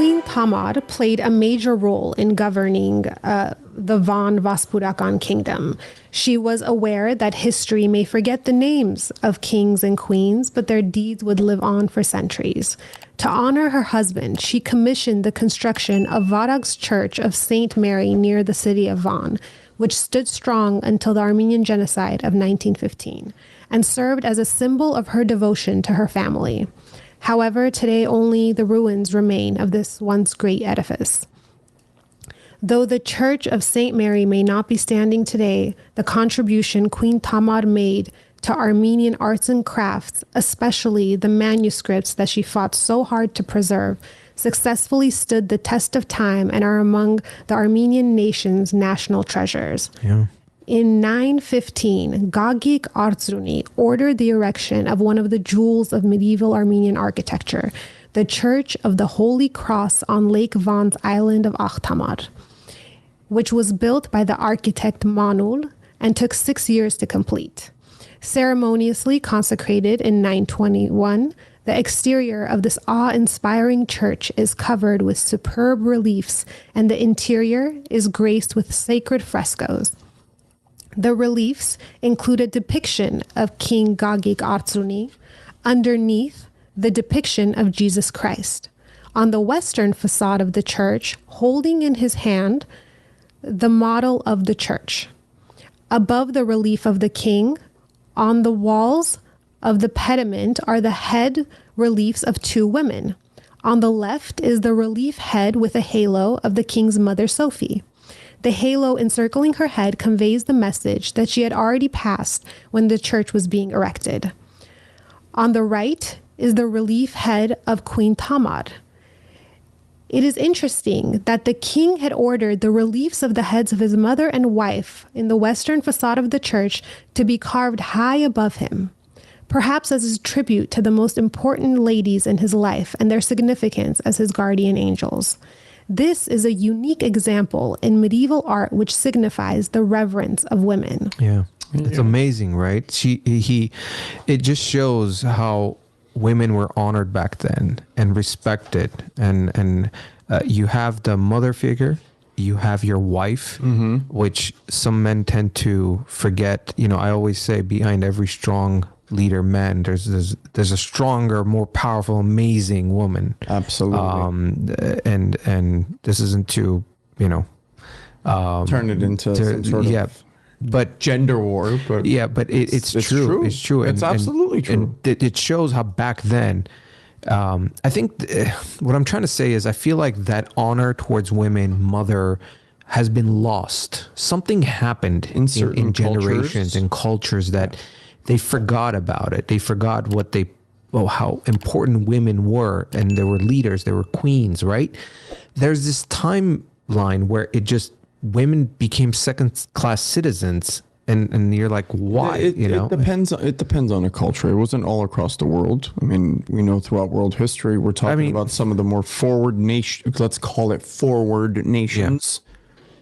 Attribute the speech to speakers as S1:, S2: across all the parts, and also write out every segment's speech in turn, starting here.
S1: Queen Tamar played a major role in governing the Van Vaspurakan kingdom. She was aware that history may forget the names of kings and queens, but their deeds would live on for centuries. To honor her husband, she commissioned the construction of Varag's Church of Saint Mary near the city of Van, which stood strong until the Armenian genocide of 1915, and served as a symbol of her devotion to her family. However, today only the ruins remain of this once great edifice. Though the Church of St. Mary may not be standing today, the contribution Queen Tamar made to Armenian arts and crafts, especially the manuscripts that she fought so hard to preserve, successfully stood the test of time and are among the Armenian nation's national treasures.
S2: Yeah.
S1: In 915, Gagik Artzruni ordered the erection of one of the jewels of medieval Armenian architecture, the Church of the Holy Cross on Lake Van's island of Akhtamar, which was built by the architect Manul and took 6 years to complete. Ceremoniously consecrated in 921, the exterior of this awe-inspiring church is covered with superb reliefs, and the interior is graced with sacred frescoes. The reliefs include a depiction of King Gagik Artsuni, underneath the depiction of Jesus Christ. On the western facade of the church, holding in his hand the model of the church. Above the relief of the king, on the walls of the pediment are the head reliefs of two women. On the left is the relief head with a halo of the king's mother, Sophie. The halo encircling her head conveys the message that she had already passed when the church was being erected. On the right is the relief head of Queen Tamar. It is interesting that the king had ordered the reliefs of the heads of his mother and wife in the western facade of the church to be carved high above him, perhaps as a tribute to the most important ladies in his life and their significance as his guardian angels. This is a unique example in medieval art which signifies the reverence of women.
S2: Yeah. It's amazing, right? It just shows how women were honored back then and respected. And you have the mother figure, you have your wife, which some men tend to forget. You know, I always say behind every strong leader man, there's a stronger, more powerful, amazing woman.
S3: Absolutely.
S2: And this isn't to,
S3: turn it into some sort of
S2: but
S3: gender war, but
S2: it's true. It's true.
S3: It's absolutely true.
S2: And it shows how back then, I think what I'm trying to say is I feel like that honor towards women, mother, has been lost. Something happened in generations and cultures that they forgot about it. They forgot how important women were, and there were leaders, there were queens, right? There's this timeline where women became second-class citizens, and you're like, why?
S3: It depends on a culture. It wasn't all across the world. I mean, we know throughout world history, we're talking about some of the more forward nations. Let's call it forward nations. Yeah.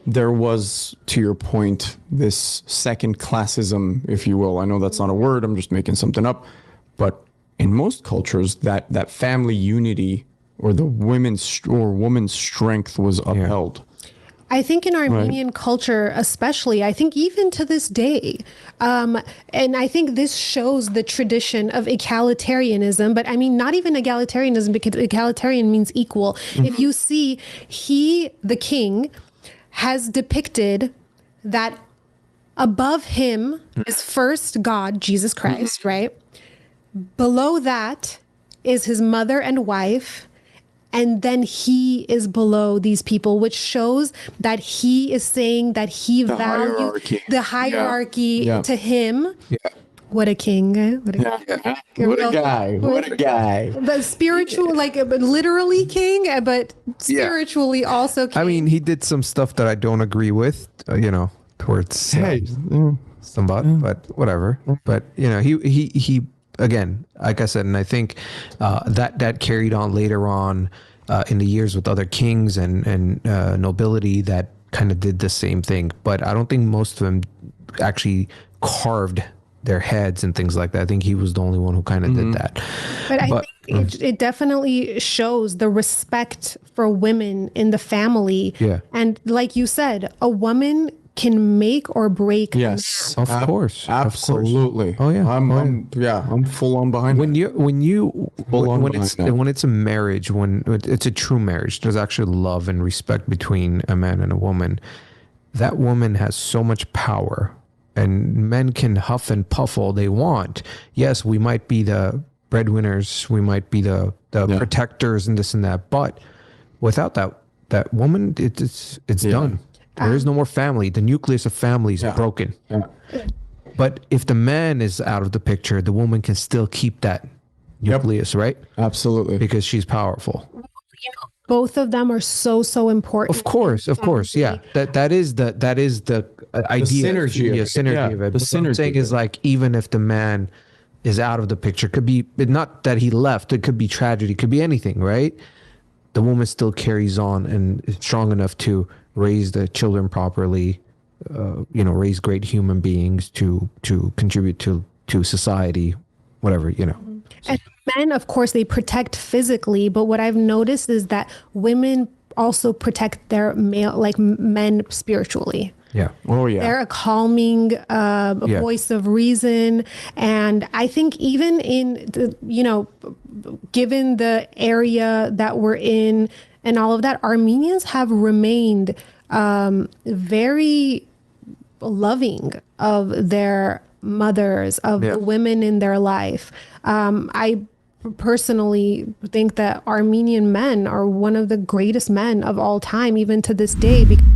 S3: There was, to your point, this second classism, if you will. I know that's not a word. I'm just making something up. But in most cultures, that family unity or the woman's strength was upheld.
S1: Yeah. I think in Armenian culture, especially, I think even to this day, and I think this shows the tradition of egalitarianism, but I mean, not even egalitarianism, because egalitarian means equal. If you see, the king, has depicted that above him is first God, Jesus Christ, right? Below that is his mother and wife, and then he is below these people, which shows that he is saying that he values the hierarchy to him. Yeah. What a king. What a guy. The spiritual, literally king, but spiritually also king.
S2: I mean, he did some stuff that I don't agree with, towards somebody, but whatever. But, he again, like I said, and I think that carried on later on in the years with other kings and nobility that kind of did the same thing. But I don't think most of them actually carved their heads and things like that. I think he was the only one who kind of did that.
S1: But I think it definitely shows the respect for women in the family.
S2: Yeah.
S1: And like you said, a woman can make or break.
S3: Yes,
S2: Of course.
S3: absolutely.
S2: Oh yeah.
S3: I'm full on behind
S2: when
S3: it.
S2: when it's a marriage, when it's a true marriage, there's actually love and respect between a man and a woman. That woman has so much power, and men can huff and puff all they want. Yes, we might be the breadwinners, we might be the protectors and this and that, but without that woman, it's done. There is no more family. The nucleus of family is broken.
S3: Yeah.
S2: But if the man is out of the picture, the woman can still keep that nucleus, right?
S3: Absolutely.
S2: Because she's powerful.
S1: Both of them are so important.
S2: Of course. Yeah. That is the idea.
S3: Synergy of it.
S2: Synergy of it.
S3: The
S2: But what I'm
S3: synergy
S2: saying
S3: of
S2: is like, even if the man is out of the picture, could be not that he left, it could be tragedy, could be anything, right? The woman still carries on and is strong enough to raise the children properly, raise great human beings to contribute to society, whatever,
S1: And men, of course, they protect physically, but what I've noticed is that women also protect their men spiritually.
S2: Yeah.
S3: Oh yeah.
S1: They're a calming voice of reason. And I think even in given the area that we're in and all of that, Armenians have remained very loving of their mothers, of the women in their life. I personally think that Armenian men are one of the greatest men of all time, even to this day. Because